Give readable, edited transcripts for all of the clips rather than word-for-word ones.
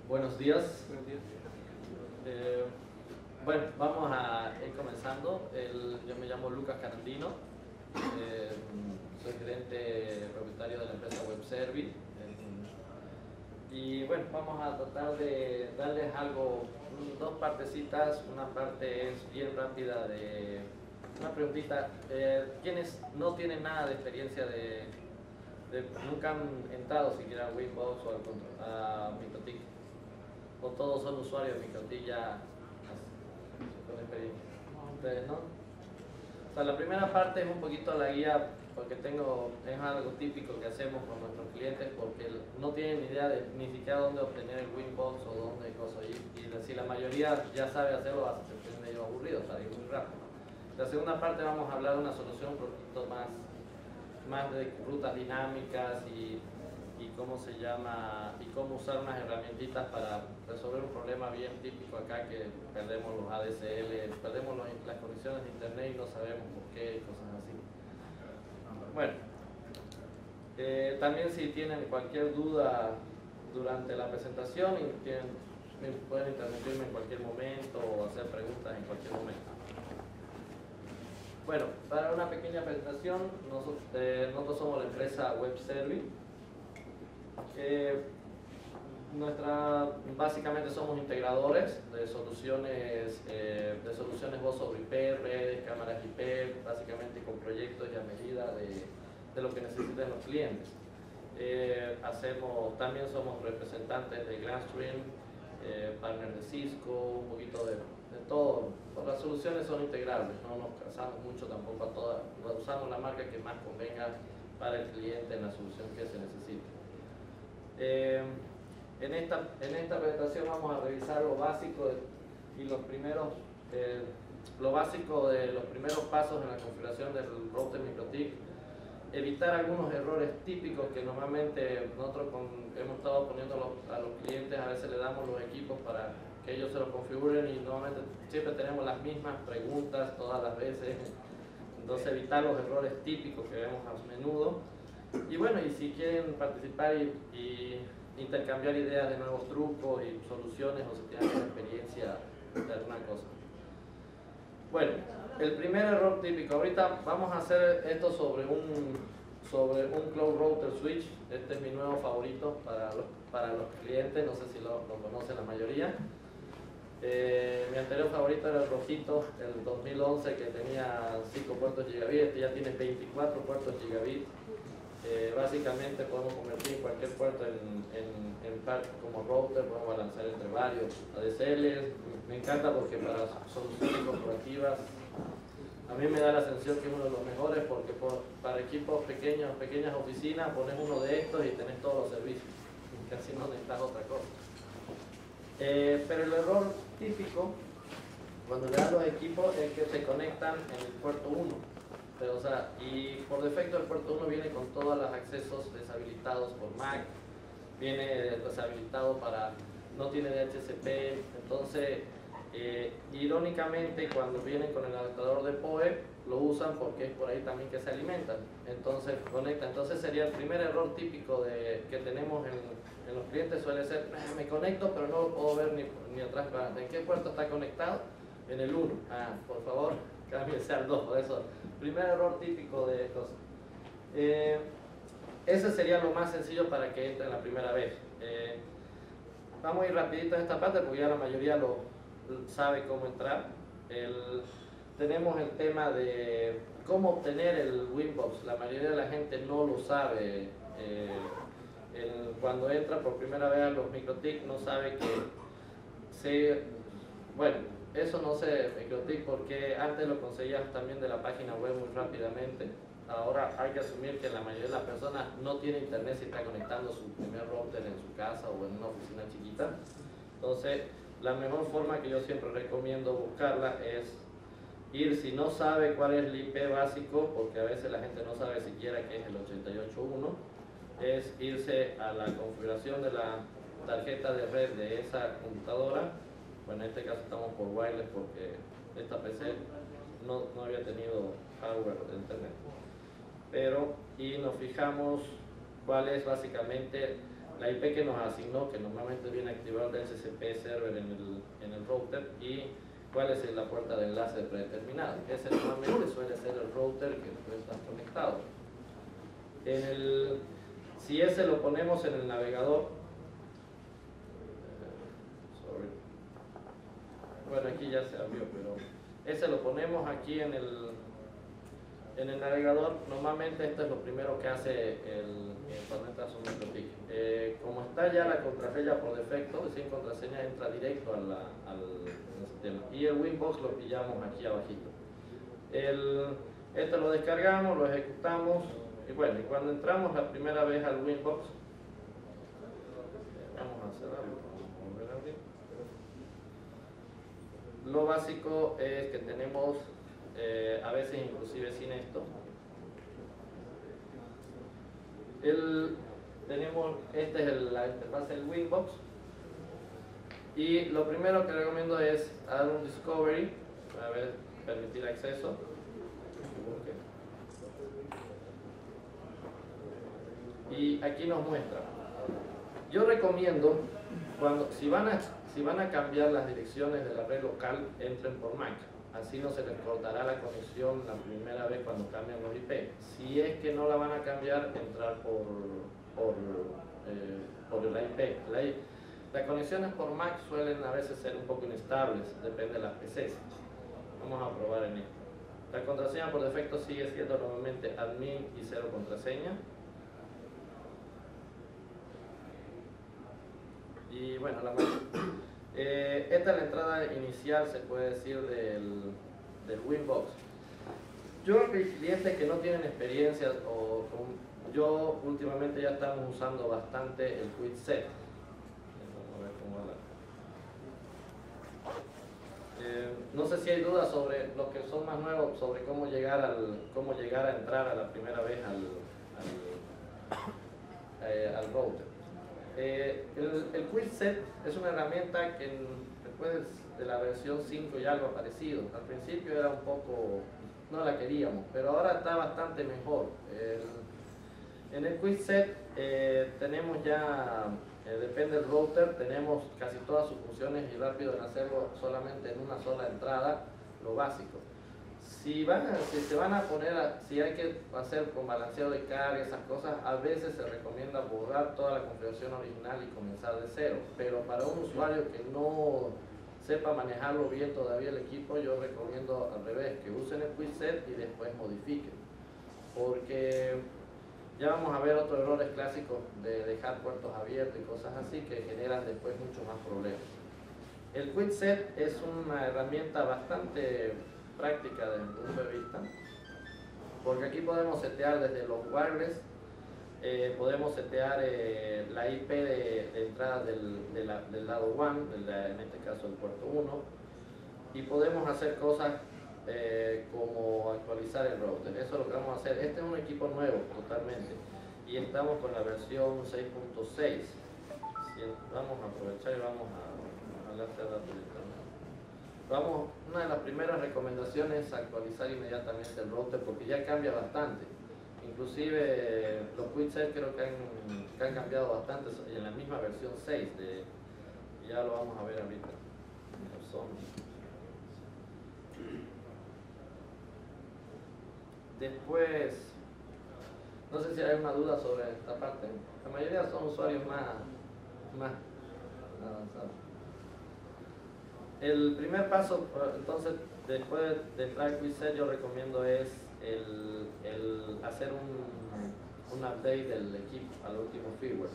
Buenos días. Buenos días. Bueno, vamos a ir comenzando. Yo me llamo Lucas Carandino, soy gerente propietario de la empresa WebService. Y bueno, vamos a tratar de darles dos partecitas. Una parte es bien rápida de una preguntita. ¿Quiénes no tienen nada de experiencia nunca han entrado siquiera a Winbox o a MikroTik? ¿O todos son usuarios de MikroTik ya con experiencia? ¿Ustedes no? O sea, la primera parte es un poquito la guía, porque es algo típico que hacemos con nuestros clientes, porque no tienen ni idea de ni siquiera dónde obtener el Winbox o dónde cosas. Y si la mayoría ya sabe hacerlo, se siente medio aburrido, o sea, es muy rápido. La segunda parte vamos a hablar de una solución un poquito más de rutas dinámicas y cómo se llama y cómo usar unas herramientitas para resolver un problema bien típico acá, que perdemos los ADSL, perdemos las conexiones de internet y no sabemos por qué, cosas así. Bueno, también si tienen cualquier duda durante la presentación, pueden interrumpirme en cualquier momento o hacer preguntas en cualquier momento. Bueno, para una pequeña presentación, nosotros somos la empresa WebService. Básicamente somos integradores de soluciones voz sobre IP, redes, cámaras IP, básicamente con proyectos y a medida de lo que necesiten los clientes. También somos representantes de Glasstream, partner de Cisco, un poquito de todo. Las soluciones son integrables, no nos casamos mucho tampoco a todas, usamos la marca que más convenga para el cliente en la solución que se necesite. En esta presentación vamos a revisar lo básico de los primeros pasos en la configuración del router MikroTik, evitar algunos errores típicos que normalmente nosotros hemos estado poniendo a los clientes. A veces le damos los equipos para que ellos se los configuren y normalmente siempre tenemos las mismas preguntas todas las veces. Entonces evitar los errores típicos que vemos a menudo. Y bueno, y si quieren participar y intercambiar ideas de nuevos trucos y soluciones, o si tienen experiencia de alguna cosa. Bueno, el primer error típico. Ahorita vamos a hacer esto sobre un Cloud Router Switch. Este es mi nuevo favorito para los clientes, no sé si lo conocen la mayoría. Mi anterior favorito era el rojito, el 2011, que tenía 5 puertos gigabit. Este ya tiene 24 puertos gigabit. Básicamente podemos convertir cualquier puerto como router, podemos lanzar entre varios ADSL. Me encanta porque para soluciones corporativas a mí me da la sensación que es uno de los mejores, porque para equipos pequeñas oficinas, pones uno de estos y tenés todos los servicios, casi no necesitas otra cosa. Pero el error típico cuando le das los equipos es que se conectan en el puerto 1. Pero, o sea, y por defecto el puerto 1 viene con todos los accesos deshabilitados por MAC, viene deshabilitado no tiene DHCP. Entonces, irónicamente, cuando vienen con el adaptador de PoE, lo usan porque es por ahí también que se alimentan. Entonces conectan. Entonces sería el primer error típico que tenemos en los clientes. Suele ser: me conecto pero no lo puedo ver ni atrás. ¿En qué puerto está conectado? En el 1. Por favor, cámbiense al 2. Por eso, primer error típico de estos. Ese sería lo más sencillo para que entren la primera vez. Vamos a ir rapidito en esta parte porque ya la mayoría sabe cómo entrar. Tenemos el tema de cómo obtener el Winbox. La mayoría de la gente no lo sabe. Cuando entra por primera vez a los MikroTik, no sabe bueno, eso no sé MikroTik, porque antes lo conseguías también de la página web muy rápidamente. Ahora hay que asumir que la mayoría de las personas no tiene internet si está conectando su primer router en su casa o en una oficina chiquita. Entonces, la mejor forma que yo siempre recomiendo buscarla es si no sabe cuál es el IP básico, porque a veces la gente no sabe siquiera qué es el 88.1, es irse a la configuración de la tarjeta de red de esa computadora. Bueno, en este caso estamos por wireless porque esta PC no había tenido hardware de internet. Y nos fijamos cuál es básicamente la IP que nos asignó, que normalmente viene activado del SCP server en el router, y cuál es la puerta de enlace predeterminada. Ese normalmente suele ser el router que puede estar conectado. Si ese lo ponemos en el navegador, bueno, aquí ya se abrió, pero ese lo ponemos aquí en el navegador. Normalmente esto es lo primero que hace el Internet MikroTik. Como está ya la contraseña por defecto, sin contraseña entra directo al sistema, y el Winbox lo pillamos aquí abajito. Este lo descargamos, lo ejecutamos, y bueno, y cuando entramos la primera vez al Winbox, vamos a cerrarlo, vamos a volver a abrir. Lo básico es que tenemos, a veces inclusive sin esto, esta es la interfaz del Winbox, y lo primero que recomiendo es dar un discovery, a ver, permitir acceso. Y aquí nos muestra. Yo recomiendo, si van a cambiar las direcciones de la red local, entren por MAC. Así no se les cortará la conexión la primera vez cuando cambian los IP. Si es que no la van a cambiar, entrar por la IP. Las conexiones por MAC suelen a veces ser un poco inestables, depende de las PCs. Vamos a probar en esto. La contraseña por defecto sigue siendo normalmente admin y 0 contraseña. Y bueno, esta es la entrada inicial, se puede decir, del Winbox. Yo a mis clientes que no tienen experiencia, yo últimamente ya estamos usando bastante el QuickSet. Vamos a ver cómo va. No sé si hay dudas sobre los que son más nuevos, sobre cómo llegar a entrar a la primera vez al router. El QuickSet es una herramienta que después de la versión 5 ya algo parecido. Al principio era un poco, no la queríamos, pero ahora está bastante mejor. En el QuickSet tenemos ya, depende del router, tenemos casi todas sus funciones y rápido en hacerlo solamente en una sola entrada, lo básico. Si se van a poner, si hay que hacer con balanceo de carga, esas cosas, a veces se recomienda borrar toda la configuración original y comenzar de cero. Pero para un usuario que no sepa manejarlo bien todavía el equipo, yo recomiendo al revés, que usen el QuickSet y después modifiquen. Porque ya vamos a ver otros errores clásicos de dejar puertos abiertos y cosas así que generan después muchos más problemas. El QuickSet es una herramienta bastante práctica desde mi punto de vista, porque aquí podemos setear desde los wireless, podemos setear la IP de entrada del lado WAN, en este caso el puerto 1, y podemos hacer cosas como actualizar el router. Eso es lo que vamos a hacer. Este es un equipo nuevo totalmente y estamos con la versión 6.6. Vamos a aprovechar y vamos a hablar de datos de internet. Una de las primeras recomendaciones es actualizar inmediatamente el router porque ya cambia bastante. Inclusive los QuickSet creo que han cambiado bastante en la misma versión 6. Ya lo vamos a ver ahorita. Después, no sé si hay una duda sobre esta parte. La mayoría son usuarios más avanzados. El primer paso, entonces, después de entrar al QuickSet, yo recomiendo es el hacer un update del equipo al último firmware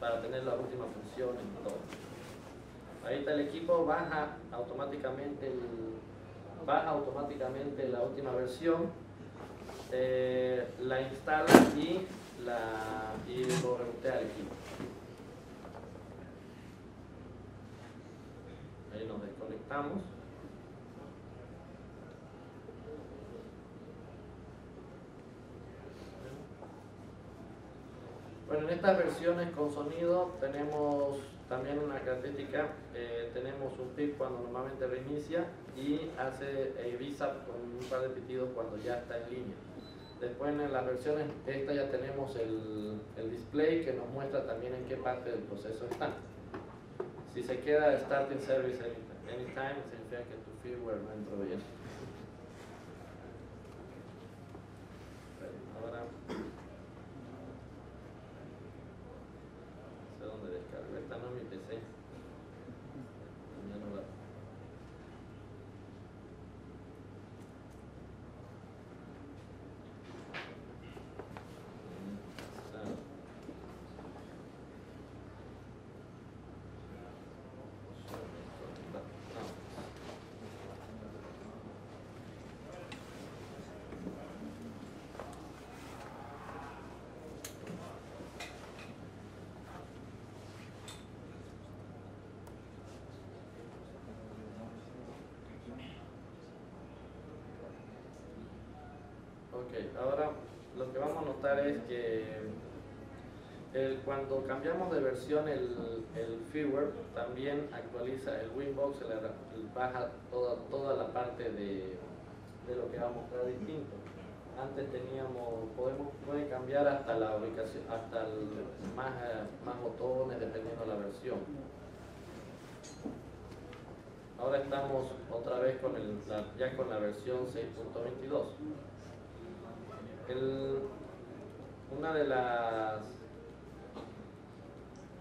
para tener las últimas funciones y todo. Ahorita el equipo baja automáticamente la última versión, la instala y lo rebotea al equipo. Ahí nos desconectamos. Bueno, en estas versiones con sonido tenemos también una característica, tenemos un pip cuando normalmente reinicia y avisa con un par de pitidos cuando ya está en línea. Después en las versiones esta ya tenemos el display que nos muestra también en qué parte del proceso está. Si se queda starting service anytime, significa que tu firmware no entró bien. Ahora, no sé dónde descargo. Esta no es mi PC. Ya no la... Ok, ahora lo que vamos a notar es que cuando cambiamos de versión el firmware también actualiza el Winbox, baja toda la parte de lo que va a mostrar distinto. Antes teníamos, puede cambiar hasta la ubicación, hasta más botones dependiendo de la versión. Ahora estamos otra vez con ya con la versión 6.22.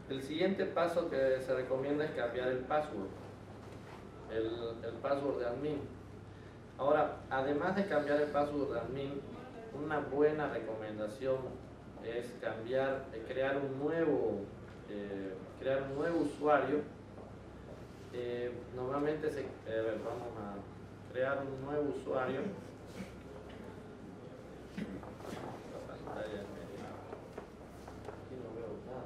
El siguiente paso que se recomienda es cambiar el password, el password de admin. Ahora, además de cambiar el password de admin, una buena recomendación es crear un nuevo usuario. Normalmente vamos a crear un nuevo usuario. La pantalla es media. Aquí no veo nada.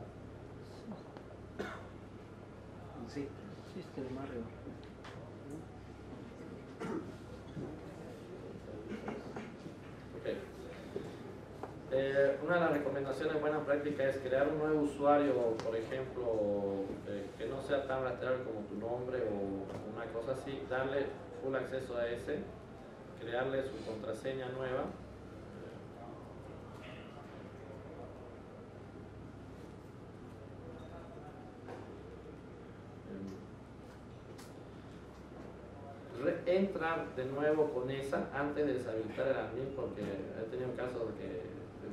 Sí, sí, es que más arriba. Okay. Una de las recomendaciones buena práctica es crear un nuevo usuario, por ejemplo, que no sea tan rastreable como tu nombre o una cosa así, darle full acceso a ese, crearle su contraseña nueva. Entra de nuevo con esa antes de deshabilitar el admin, porque he tenido casos de que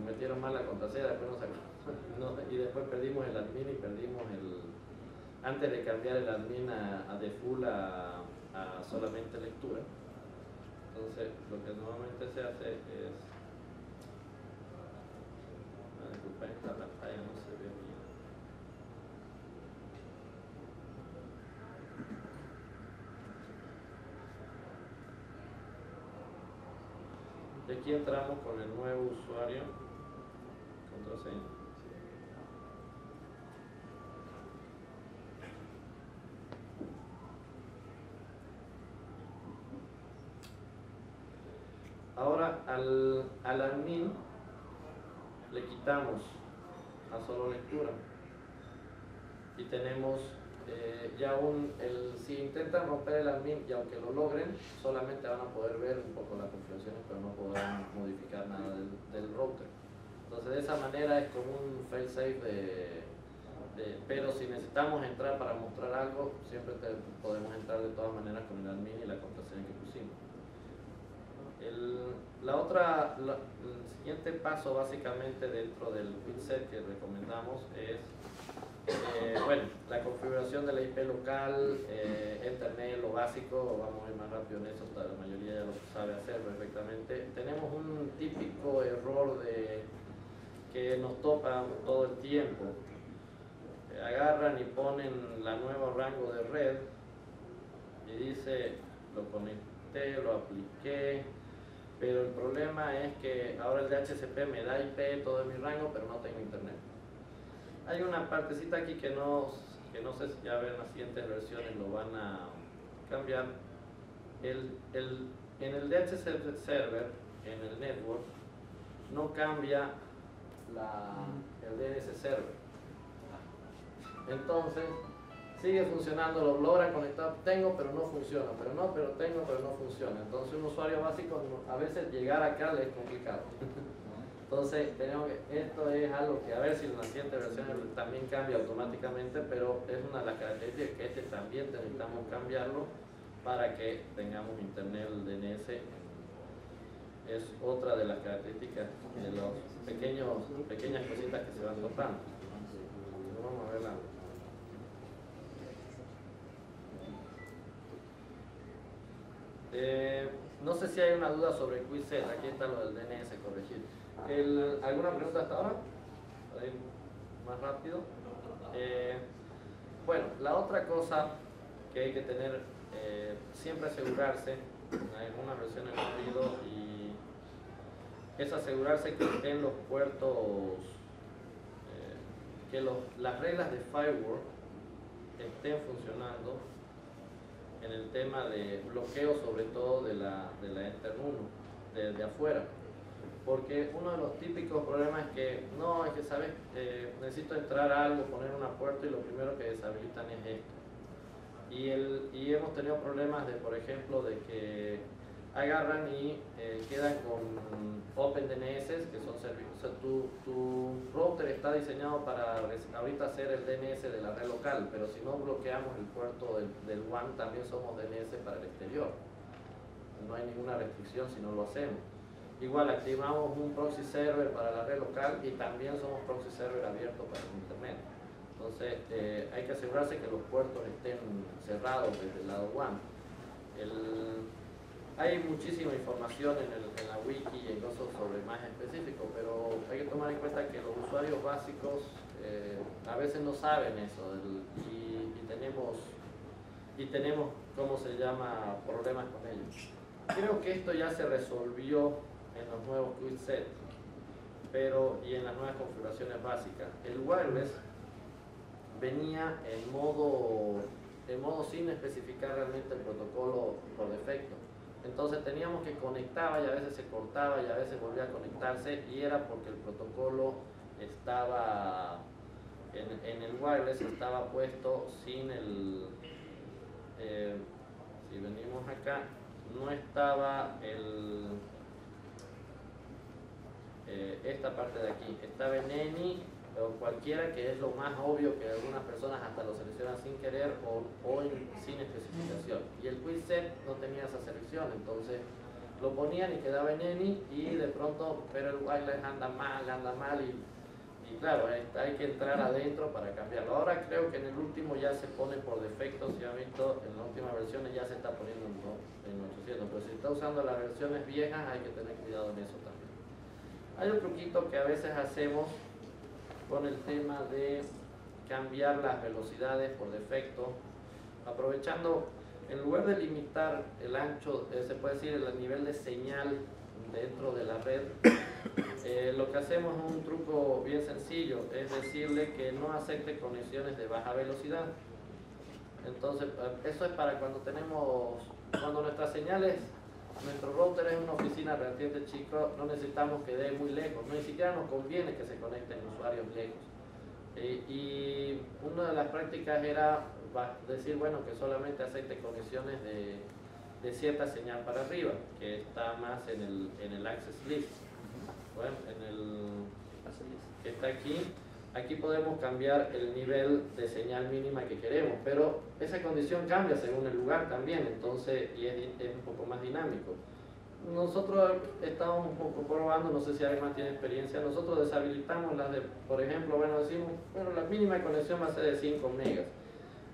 metieron mal la contraseña, después y después perdimos el admin y perdimos antes de cambiar el admin de full a solamente lectura. Entonces lo que normalmente se hace es, disculpa, esta pantalla no se ve bien. Y aquí entramos con el nuevo usuario, contraseña. Ahora al admin le quitamos a solo lectura y tenemos si intentan romper el admin y aunque lo logren, solamente van a poder ver un poco las configuraciones, pero no podrán modificar nada del router. Entonces de esa manera es como un failsafe pero si necesitamos entrar para mostrar algo, siempre podemos entrar de todas maneras con el admin y la contraseña que pusimos. El siguiente paso básicamente dentro del quick-set que recomendamos es la configuración de la IP local, Ethernet, lo básico. Vamos a ir más rápido en eso, la mayoría ya lo sabe hacer perfectamente. Tenemos un típico error que nos topa todo el tiempo. Agarran y ponen la nueva rango de red y dice, lo conecté, lo apliqué, pero el problema es que ahora el DHCP me da IP, todo en mi rango, pero no tengo internet. Hay una partecita aquí que no sé si ya ven las siguientes versiones lo van a cambiar. En el DHCP server, en el network, no cambia el DNS server. Entonces, sigue funcionando, lo logran conectar, tengo pero no funciona, pero no, pero tengo pero no funciona. Entonces un usuario básico a veces llegar acá le es complicado. Entonces tenemos que, esto es algo que a ver si en la siguiente versión también cambia automáticamente, pero es una de las características que este también necesitamos cambiarlo para que tengamos internet DNS. Es otra de las características de los pequeñas cositas que se van topando. Vamos a verla. No sé si hay una duda sobre QuickSet. Aquí está lo del DNS, corregir. ¿Alguna pregunta hasta ahora? Para ir más rápido. Bueno, la otra cosa que hay que tener, siempre asegurarse, en algunas versiones no ha habido, y es asegurarse que estén los puertos, que las reglas de firewall estén funcionando en el tema de bloqueo, sobre todo de la Ether 1, de afuera. Porque uno de los típicos problemas es que, no, es que sabes, necesito entrar a algo, poner una puerta y lo primero que deshabilitan es esto. Y hemos tenido problemas de, por ejemplo, de que agarran y quedan con OpenDNS, que son servicios. O sea, tu router está diseñado para ahorita hacer el DNS de la red local, pero si no bloqueamos el puerto del WAN, también somos DNS para el exterior. No hay ninguna restricción si no lo hacemos. Igual activamos un proxy server para la red local y también somos proxy server abierto para el internet. Entonces hay que asegurarse que los puertos estén cerrados desde el lado WAN. Hay muchísima información en la wiki y en cosas sobre más específico, pero hay que tomar en cuenta que los usuarios básicos a veces no saben eso y tenemos, ¿cómo se llama?, problemas con ellos. Creo que esto ya se resolvió en los nuevos QuickSet, y en las nuevas configuraciones básicas. El wireless venía en modo sin especificar realmente el protocolo por defecto. Entonces teníamos que conectar y a veces se cortaba y a veces volvía a conectarse, y era porque el protocolo estaba en el wireless, estaba puesto sin si venimos acá, no estaba esta parte de aquí, estaba en any o cualquiera, que es lo más obvio, que algunas personas hasta lo seleccionan sin querer o sin especificación. Y el QuickSet no tenía esa selección, entonces lo ponían y quedaba en any, y de pronto, pero el wireless anda mal y claro, hay que entrar adentro para cambiarlo. Ahora creo que en el último ya se pone por defecto, si han visto, en las últimas versiones ya se está poniendo en 800, pero si está usando las versiones viejas hay que tener cuidado en eso también. Hay un truquito que a veces hacemos con el tema de cambiar las velocidades por defecto, aprovechando, en lugar de limitar el ancho, se puede decir el nivel de señal dentro de la red, lo que hacemos es un truco bien sencillo, es decirle que no acepte conexiones de baja velocidad. Entonces, eso es para cuando nuestras señales, nuestro router es una oficina relativamente chico, no necesitamos que dé muy lejos, ni siquiera nos conviene que se conecten usuarios lejos. Y una de las prácticas era decir, bueno, que solamente acepte conexiones de cierta señal para arriba, que está más en el access list. Bueno, que está aquí podemos cambiar el nivel de señal mínima que queremos, pero esa condición cambia según el lugar también, entonces, y es un poco más dinámico. Nosotros estamos un poco probando, no sé si alguien más tiene experiencia, nosotros deshabilitamos las de, por ejemplo, bueno, decimos, bueno, la mínima conexión va a ser de 5 megas,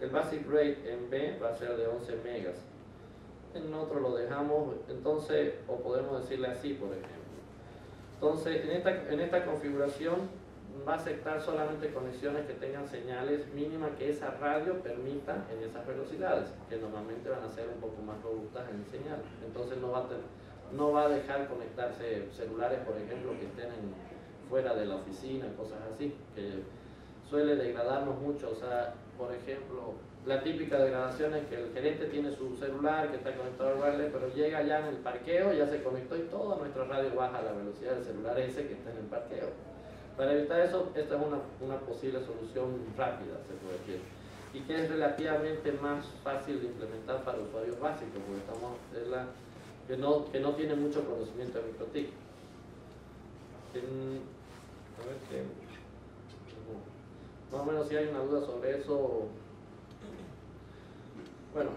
el basic rate en B va a ser de 11 megas, en otro lo dejamos, entonces, o podemos decirle así, por ejemplo. Entonces, en esta configuración va a aceptar solamente conexiones que tengan señales mínimas que esa radio permita en esas velocidades, que normalmente van a ser un poco más robustas en señal. Entonces no va a dejar conectarse celulares, por ejemplo, que estén fuera de la oficina, cosas así, que suele degradarnos mucho. O sea, por ejemplo, la típica degradación es que el gerente tiene su celular que está conectado al wireless, pero llega ya en el parqueo, ya se conectó y toda nuestra radio baja a la velocidad del celular ese que está en el parqueo. Para evitar eso, esta es una posible solución rápida, se puede decir. y que es relativamente más fácil de implementar para usuarios básicos, porque que no tienen mucho conocimiento de MikroTik. A ver qué. Más o menos si hay una duda sobre eso. Bueno,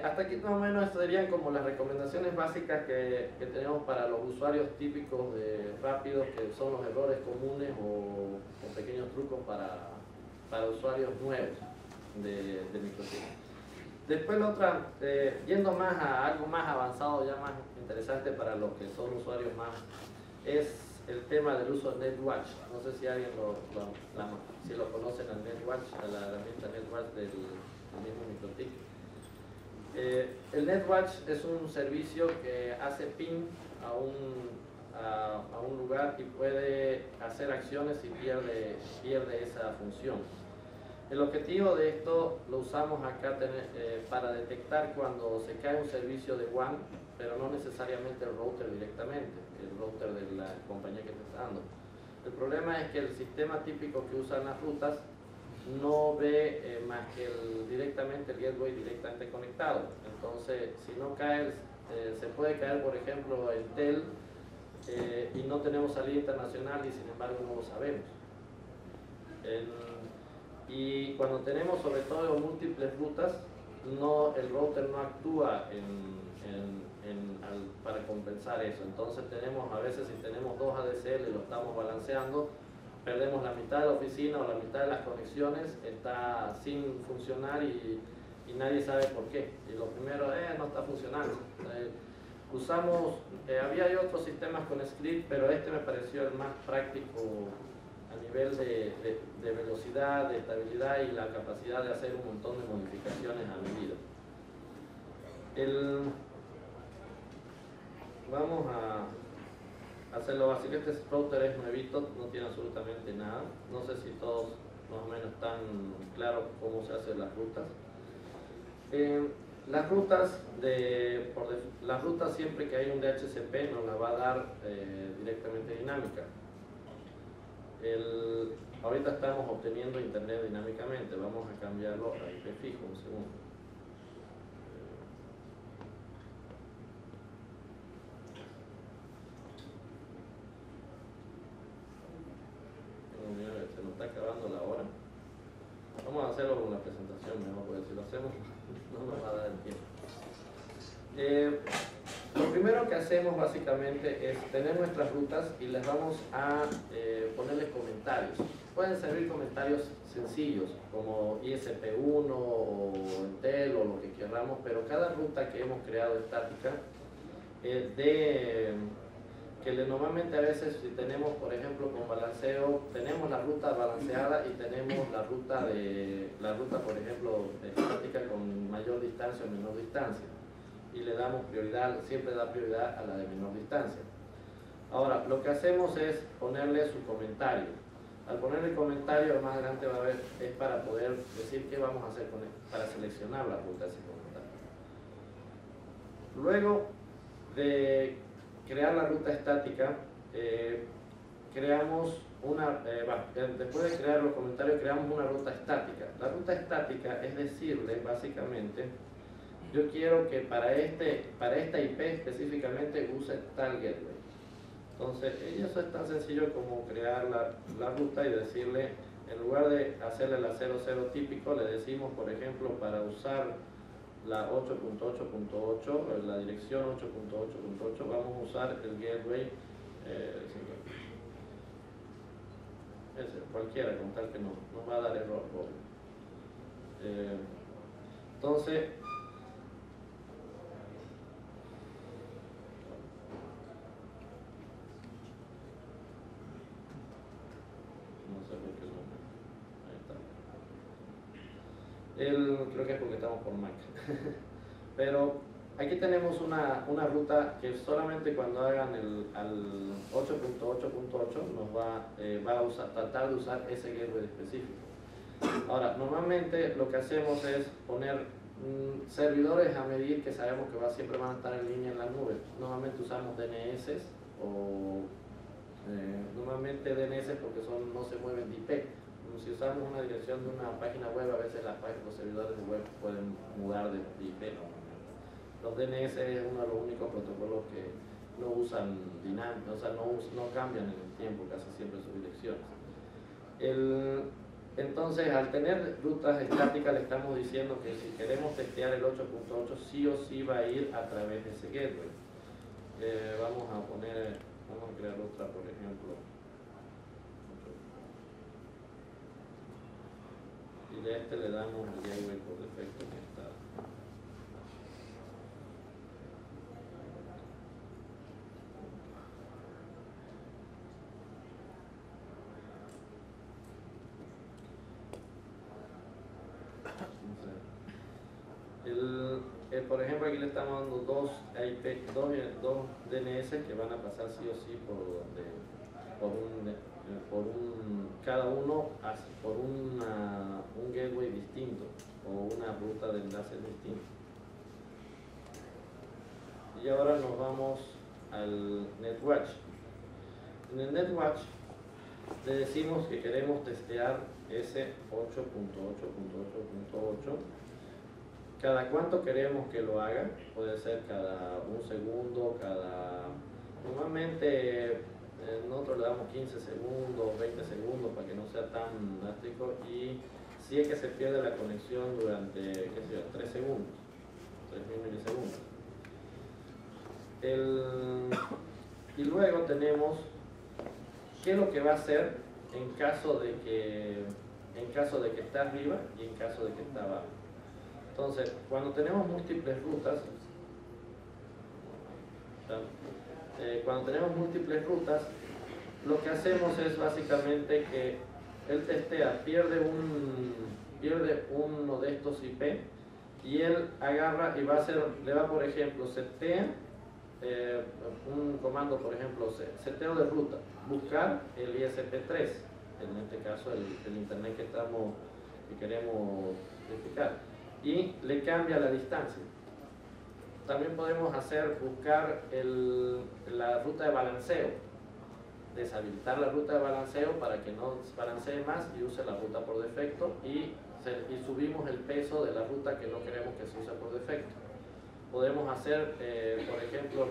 hasta aquí más o menos serían como las recomendaciones básicas que tenemos para los usuarios típicos de rápidos, que son los errores comunes o pequeños trucos para usuarios nuevos de MikroTik. Después la otra, yendo más a algo más avanzado, ya más interesante para los que son usuarios más, es el tema del uso de NetWatch. No sé si alguien si lo conocen al NetWatch, a la herramienta NetWatch del mismo MikroTik. El NetWatch es un servicio que hace ping a un lugar y puede hacer acciones y pierde esa función. El objetivo de esto lo usamos acá para detectar cuando se cae un servicio de WAN, pero no necesariamente el router directamente, el router de la compañía que te está dando. El problema es que el sistema típico que usan las rutas no ve más que directamente el gateway directamente conectado. Entonces, si no cae, se puede caer, por ejemplo, el TEL y no tenemos salida internacional y sin embargo no lo sabemos. Y cuando tenemos sobre todo múltiples rutas, el router no actúa para compensar eso. Entonces a veces si tenemos dos ADSL y lo estamos balanceando, perdemos la mitad de la oficina o la mitad de las conexiones, está sin funcionar y nadie sabe por qué. Y lo primero no está funcionando. Había otros sistemas con script, pero este me pareció el más práctico a nivel de velocidad, de estabilidad y la capacidad de hacer un montón de modificaciones a medida. Vamos a hacerlo básico. Este router es nuevito, no tiene absolutamente nada. No sé si todos más o menos están claros cómo se hacen las rutas. Las rutas siempre que hay un DHCP nos la va a dar directamente dinámica. Ahorita estamos obteniendo internet dinámicamente, vamos a cambiarlo a IP fijo, un segundo. Se nos está acabando la hora. Vamos a hacerlo con la presentación mejor, porque si lo hacemos no nos va a dar el tiempo. Lo primero que hacemos básicamente es tener nuestras rutas y les vamos a ponerles comentarios. Pueden servir comentarios sencillos como ISP1 o Entel o lo que queramos, pero cada ruta que hemos creado estática normalmente a veces si tenemos, por ejemplo, con balanceo, tenemos la ruta balanceada y tenemos la ruta por ejemplo, estática con mayor distancia o menor distancia. Y le damos prioridad, siempre da prioridad a la de menor distancia. Ahora, lo que hacemos es ponerle su comentario. Al ponerle comentario, más adelante va a ver, es para poder decir qué vamos a hacer con él, para seleccionar la ruta de ese comentario. Luego de crear la ruta estática, después de crear los comentarios, creamos una ruta estática. La ruta estática es decirle, básicamente, yo quiero que para esta IP específicamente use tal gateway. Entonces, eso es tan sencillo como crear la ruta y decirle, en lugar de hacerle la 00 típico, le decimos, por ejemplo, para usar la 8.8.8, la dirección 8.8.8, vamos a usar el gateway cualquiera, con tal que no va a dar error. Entonces, creo que es porque estamos por Mac. Pero aquí tenemos una ruta que solamente cuando hagan al 8.8.8 nos va a tratar de usar ese gateway específico. Ahora, normalmente lo que hacemos es poner servidores a medir que sabemos que siempre van a estar en línea en la nube. Normalmente usamos DNS o normalmente DNS porque no se mueven de IP, si usamos una dirección de una página web, a veces los servidores de web pueden mudar de IP. Los DNS es uno de los únicos protocolos que no usan dinámica, o sea, no cambian en el tiempo, casi siempre sus direcciones. Entonces, al tener rutas estáticas, le estamos diciendo que si queremos testear el 8.8, sí o sí va a ir a través de ese gateway. Vamos a crear otra, por ejemplo. Y de este le damos el gateway por defecto que está. Por ejemplo, aquí le estamos dando dos DNS que van a pasar sí o sí cada uno por un gateway distinto o una ruta de enlaces distinto. Y ahora nos vamos al NetWatch. En el NetWatch le decimos que queremos testear ese 8.8.8.8. ¿Cada cuánto queremos que lo haga? Puede ser cada un segundo, normalmente nosotros le damos 15 segundos, 20 segundos para que no sea tan drástico, y si es que se pierde la conexión durante, qué sé yo, 3 segundos, 3.000 milisegundos. Y luego tenemos qué es lo que va a hacer en caso de que está arriba y en caso de que está abajo. Entonces, cuando tenemos múltiples rutas, lo que hacemos es básicamente que él testea, pierde uno de estos IP, y él agarra y le va, por ejemplo, setea un comando, por ejemplo, seteo de ruta, buscar el ISP3, en este caso el internet que queremos verificar, y le cambia la distancia. También podemos buscar la ruta de balanceo, deshabilitar la ruta de balanceo para que no balancee más y use la ruta por defecto, y subimos el peso de la ruta que no queremos que se use por defecto. Podemos hacer, por ejemplo,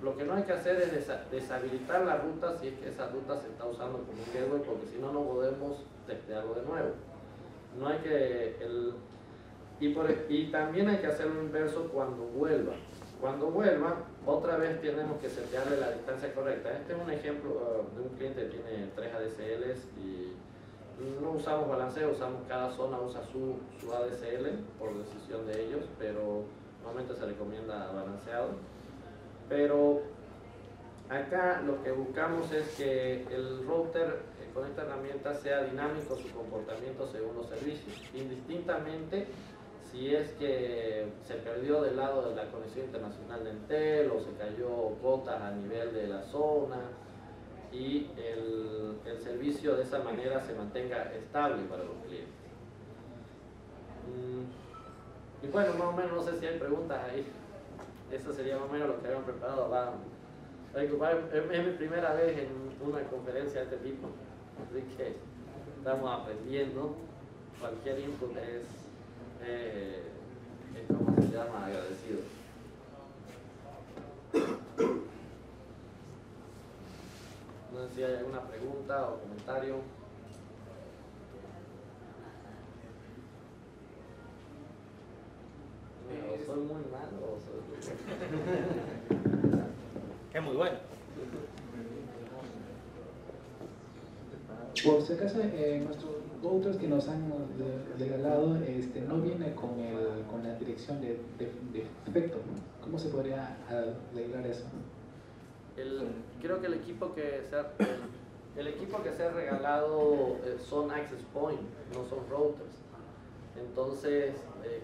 lo que no hay que hacer es deshabilitar la ruta si es que esa ruta se está usando como un gateway, porque si no, no podemos testearlo de nuevo. No hay que... Y también hay que hacer lo inverso cuando vuelva. Cuando vuelva, otra vez tenemos que setearle la distancia correcta. Este es un ejemplo de un cliente que tiene 3 ADSLs y no usamos balanceo, cada zona usa su ADSL por decisión de ellos, pero normalmente se recomienda balanceado. Pero acá lo que buscamos es que el router con esta herramienta sea dinámico su comportamiento según los servicios, indistintamente si es que se perdió del lado de la conexión internacional de Entel o se cayó cuotas a nivel de la zona, y el servicio de esa manera se mantenga estable para los clientes. Y bueno, más o menos, no sé si hay preguntas ahí. Eso sería más o menos lo que habíamos preparado. Es mi primera vez en una conferencia de este tipo, así que estamos aprendiendo. Cualquier input es como se llama, agradecido. No sé si hay alguna pregunta o comentario. O soy muy malo o soy muy bueno. Es muy bueno. Por si acaso, nuestros routers que nos han regalado no viene con la dirección de defecto. ¿Cómo se podría arreglar eso? Creo que el equipo que se ha regalado son access point, no son routers. Entonces,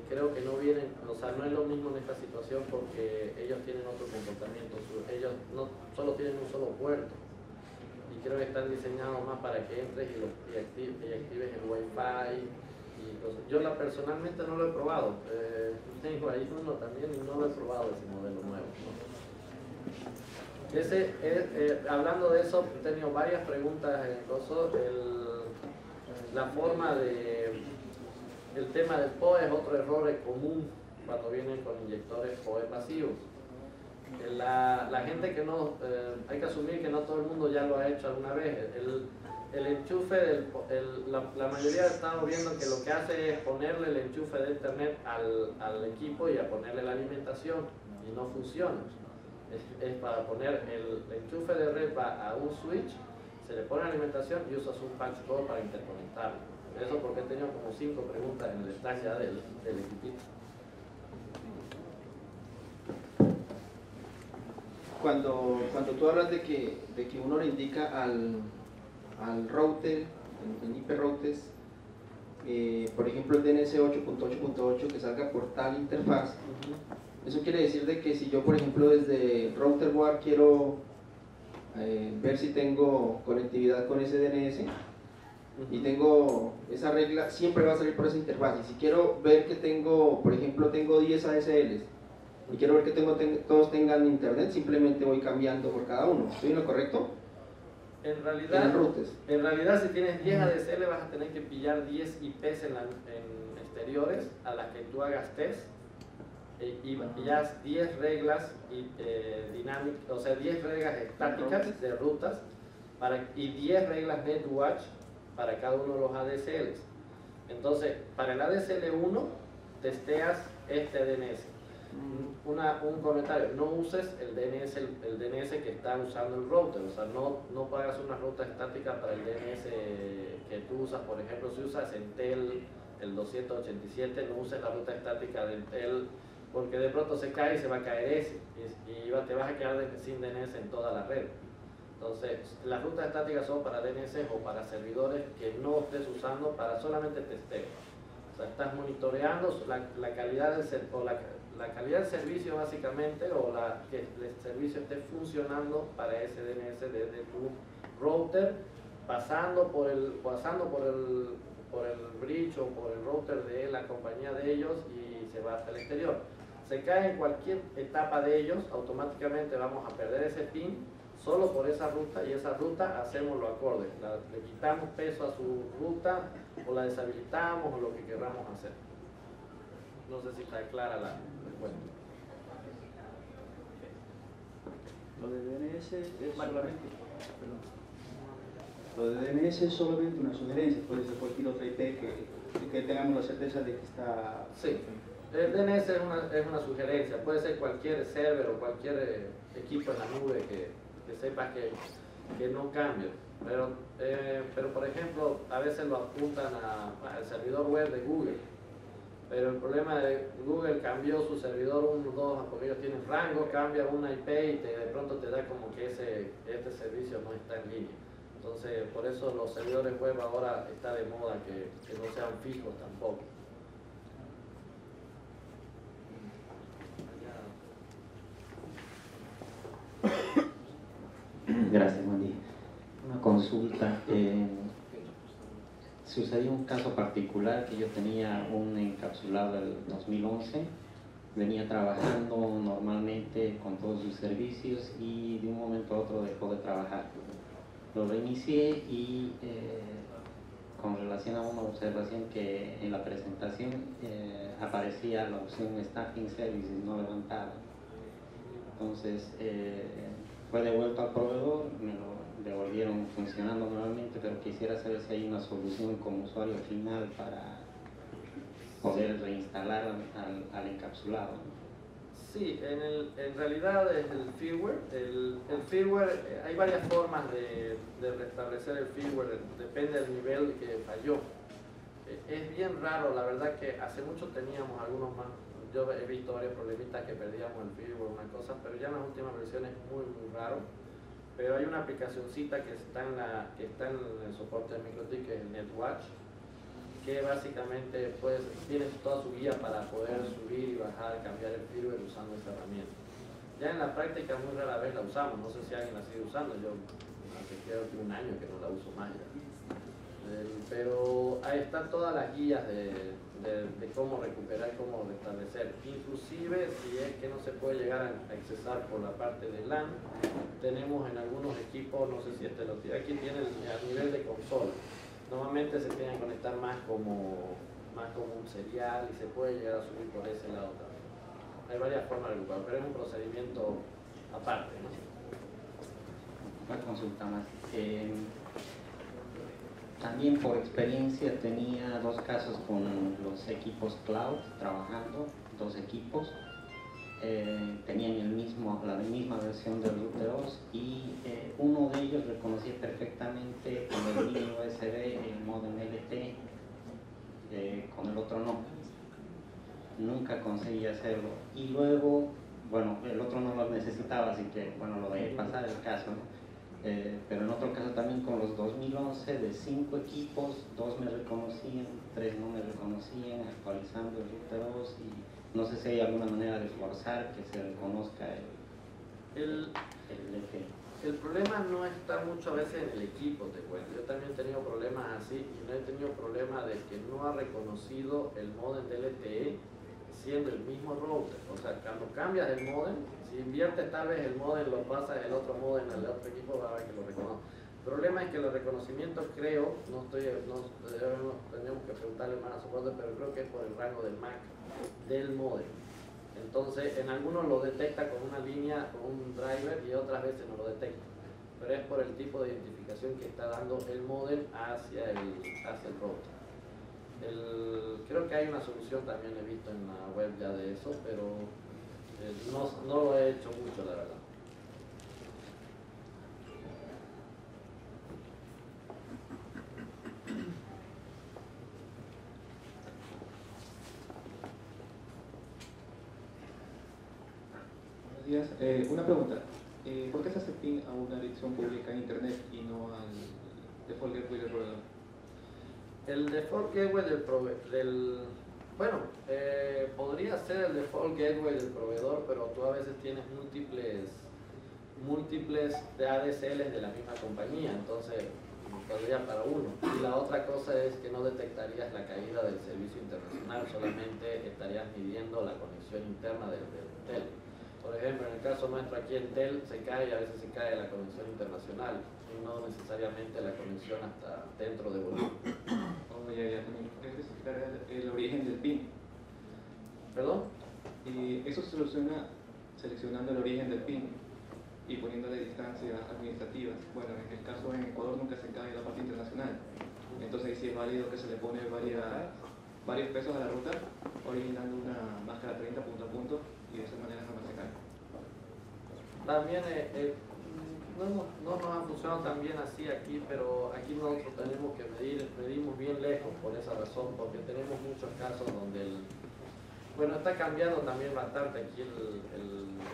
creo que no vienen, o sea, no es lo mismo en esta situación porque ellos tienen otro comportamiento. Ellos no solo tienen un solo puerto, y creo que están diseñados más para que entres y actives el Wi-Fi y cosas. Yo personalmente no lo he probado, tengo ahí uno también y no lo he probado, ese modelo nuevo, ¿no? Hablando de eso, he tenido varias preguntas en el coso. la forma el tema del PoE es otro error común cuando vienen con inyectores PoE pasivos. La gente que no, hay que asumir que no todo el mundo ya lo ha hecho alguna vez. El enchufe, la mayoría estamos viendo que lo que hace es ponerle el enchufe de internet al equipo y a ponerle la alimentación, y no funciona. Es para poner el enchufe de red va a un switch, se le pone la alimentación y usas un patch cord para interconectarlo. Eso porque he tenido como 5 preguntas en el stack ya del equipito. Cuando tú hablas de que uno le indica al router, en IP routers, por ejemplo el DNS 8.8.8 que salga por tal interfaz, eso quiere decir de que si yo, por ejemplo, desde router board quiero ver si tengo conectividad con ese DNS y tengo esa regla, siempre va a salir por esa interfaz. Y si quiero ver que tengo, por ejemplo, tengo 10 ADSLs y quiero ver que todos tengan internet, simplemente voy cambiando por cada uno. ¿Estoy en lo correcto? En realidad, si tienes 10 ADSL vas a tener que pillar 10 IPs en exteriores a las que tú hagas test y pillas 10 reglas dinámicas, o sea, 10 reglas estáticas de rutas y 10 reglas NetWatch para cada uno de los ADSLs. Entonces, para el ADSL 1 testeas este DNS. Un comentario: no uses el DNS que está usando el router, o sea, no pagas una ruta estática para el DNS que tú usas. Por ejemplo, si usas Entel el 287, no uses la ruta estática de Entel, porque de pronto se cae y se va a caer ese y te vas a quedar sin DNS en toda la red. Entonces, las rutas estáticas son para DNS o para servidores que no estés usando, para solamente testeo. O sea, estás monitoreando la calidad la calidad del servicio básicamente, o que el servicio esté funcionando para ese DNS desde tu router, pasando por el bridge o por el router de la compañía de ellos, y se va hasta el exterior. Se cae en cualquier etapa de ellos, automáticamente vamos a perder ese pin solo por esa ruta, y esa ruta hacemos lo acorde, le quitamos peso a su ruta o la deshabilitamos o lo que queramos hacer. No sé si está clara la respuesta. Lo de DNS es solamente, lo de DNS es solamente una sugerencia, puede ser cualquier otra IP que tengamos la certeza de que está... Sí, el DNS es una sugerencia, puede ser cualquier server o cualquier equipo en la nube que sepas que no cambie, pero por ejemplo a veces lo apuntan al servidor web de Google, pero el problema de Google cambió su servidor 1, 2, porque ellos tienen rango, cambia una IP y de pronto te da como que este servicio no está en línea. Entonces por eso los servidores web ahora está de moda que no sean fijos tampoco. Gracias, buen día. Una consulta. Sucedió un caso particular que yo tenía un encapsulado del 2011, venía trabajando normalmente con todos sus servicios y de un momento a otro dejó de trabajar. Lo reinicié y con relación a una observación que en la presentación aparecía la opción Staffing Services, no levantaba. Entonces fue devuelto al proveedor, me lo devolvieron funcionando nuevamente, pero quisiera saber si hay una solución como usuario final para poder reinstalar al encapsulado. Sí, en realidad es el firmware. El firmware, hay varias formas de restablecer el firmware, depende del nivel que falló. Es bien raro, la verdad que hace mucho teníamos algunos más. Yo he visto varios problemitas que perdíamos el firmware, una cosa, pero ya en las últimas versiones es muy raro. Pero hay una aplicacioncita que está en el soporte de MikroTik, que es el NetWatch, que básicamente tienes toda su guía para poder subir y bajar, cambiar el firmware usando esta herramienta. Ya en la práctica muy rara vez la usamos, no sé si alguien la sigue usando, yo hace creo que un año que no la uso más ya. Pero ahí están todas las guías de cómo recuperar, cómo restablecer. Inclusive si es que no se puede llegar a accesar por la parte de LAN, tenemos en algunos equipos, no sé si este lo tiene, aquí tiene a nivel de consola. Normalmente se tiene que conectar más como un serial y se puede llegar a subir por ese lado también. Hay varias formas de agrupar, pero es un procedimiento aparte, ¿no? Una consulta más. También por experiencia tenía 2 casos con los equipos cloud trabajando, 2 equipos. Tenían la misma versión de routeros y uno de ellos reconocía perfectamente con el mini USB el modem LTE, con el otro no. Nunca conseguí hacerlo. Y luego, bueno, el otro no lo necesitaba, así que bueno, lo dejé pasar el caso, ¿no? Pero en otro caso también con los 2011 de 5 equipos, 2 me reconocían, 3 no me reconocían, actualizando el router 2 y no sé si hay alguna manera de forzar que se reconozca el LTE. El problema no está mucho a veces en el equipo, te cuento. Yo también he tenido problemas así y no he tenido problema de que no ha reconocido el modem de LTE siendo el mismo router. O sea, cuando cambias el modem, si inviertes tal vez el modem, lo pasas el otro modem al otro equipo, va a ver que lo reconoce. El problema es que los reconocimientos, creo, tenemos que preguntarle más a soporte, pero creo que es por el rango del MAC del modem. Entonces, en algunos lo detecta con una línea, con un driver, y otras veces no lo detecta. Pero es por el tipo de identificación que está dando el modem hacia el router. Creo que hay una solución, también he visto en la web ya de eso, pero no lo he hecho mucho, la verdad. Buenos días. Una pregunta. ¿Por qué se hace pin a una dirección pública en Internet y no al default gateway del proveedor? El default gateway podría ser el default gateway del proveedor, pero tú a veces tienes múltiples de ADSLs de la misma compañía, entonces podría para uno. Y la otra cosa es que no detectarías la caída del servicio internacional, solamente estarías midiendo la conexión interna del TEL. Por ejemplo, en el caso nuestro aquí en TEL se cae, a veces se cae la conexión internacional y no necesariamente la conexión hasta dentro de Bolivia. Oh, ya, también hay que especificar el origen del PIN. ¿Perdón? Eso se soluciona seleccionando el origen del PIN y poniéndole distancias administrativas. Bueno, en el caso en Ecuador nunca se cae la parte internacional. Entonces ahí sí es válido que se le pone varios pesos a la ruta, originando una máscara 30 punto a punto, y de esa manera jamás se cae. También no nos ha funcionado tan bien así aquí, pero aquí nosotros tenemos que medimos bien lejos por esa razón, porque tenemos muchos casos donde está cambiando también bastante aquí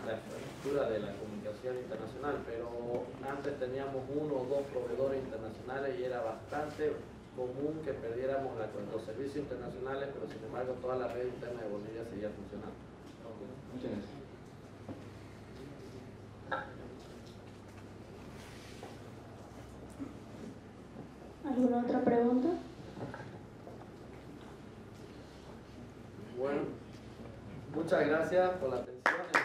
la estructura de la comunicación internacional, pero antes teníamos 1 o 2 proveedores internacionales y era bastante común que perdiéramos los servicios internacionales, pero sin embargo toda la red interna de Bolivia seguía funcionando. Muchas gracias. ¿Alguna otra pregunta? Bueno, muchas gracias por la atención.